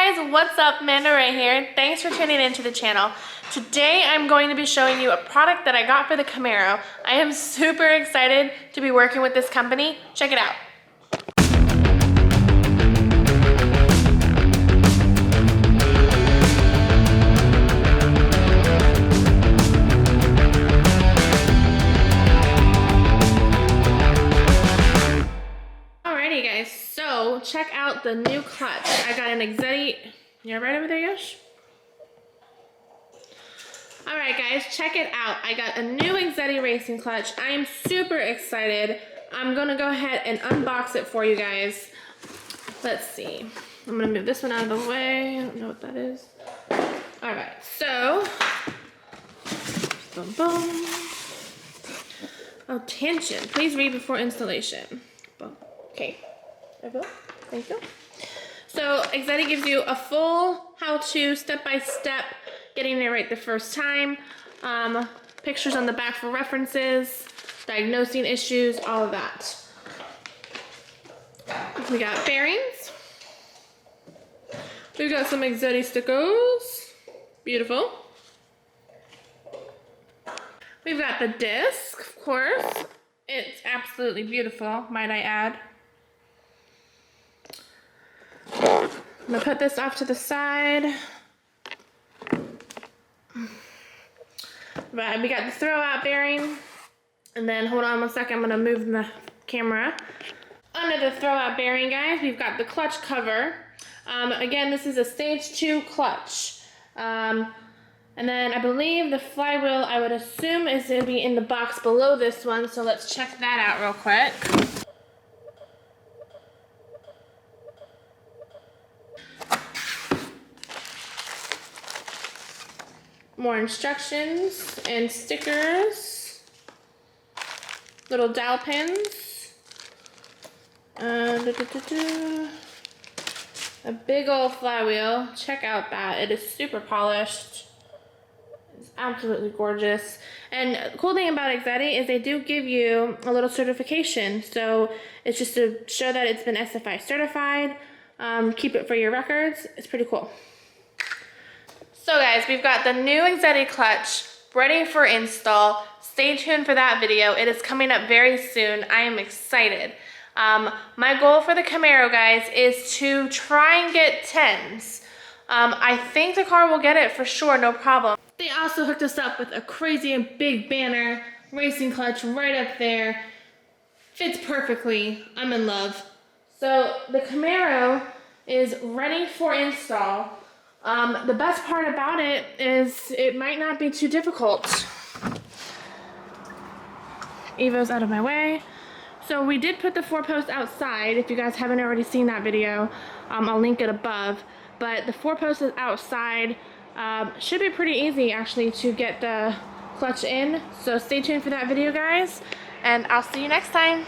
guys, what's up? Amanda right here. Thanks for tuning into the channel. Today I'm going to be showing you a product that I got for the Camaro. I am super excited to be working with this company. Check it out. Alrighty guys, so check out the new clutch. I got an Exedy. You right over there, Yosh? Alright guys, check it out. I got a new Exedy racing clutch. I am super excited. I'm gonna go ahead and unbox it for you guys. Let's see. I'm gonna move this one out of the way. I don't know what that is. Alright, so boom boom. Attention, please read before installation. Boom. Okay, there we go. Thank you. So Exedy gives you a full how-to, step-by-step, getting it right the first time. Pictures on the back for references, diagnosing issues, all of that. We got bearings. We've got some Exedy stickers. Beautiful. We've got the disc, of course. It's absolutely beautiful, might I add. I'm gonna put this off to the side. But we got the throwout bearing. And then hold on one second, I'm gonna move the camera. Under the throwout bearing, guys, we've got the clutch cover. Again, this is a stage 2 clutch. And then I believe the flywheel, I would assume, is gonna be in the box below this one. So let's check that out real quick. More instructions and stickers. Little dowel pins. A big old flywheel. Check out that. It is super polished. It's absolutely gorgeous. And the cool thing about Exedy is they do give you a little certification. So it's just to show that it's been SFI certified. Keep it for your records. It's pretty cool. So guys, we've got the new Exedy clutch ready for install. Stay tuned for that video. It is coming up very soon. I am excited. My goal for the Camaro, guys, is to try and get 10s. I think the car will get it for sure, no problem. They also hooked us up with a crazy and big banner racing clutch right up there. Fits perfectly. I'm in love. So the Camaro is ready for install. The best part about it is it might not be too difficult. Evo's out of my way. So we did put the 4-post outside. If you guys haven't already seen that video, I'll link it above. But the 4-post is outside. Should be pretty easy actually to get the clutch in. So stay tuned for that video, guys. And I'll see you next time.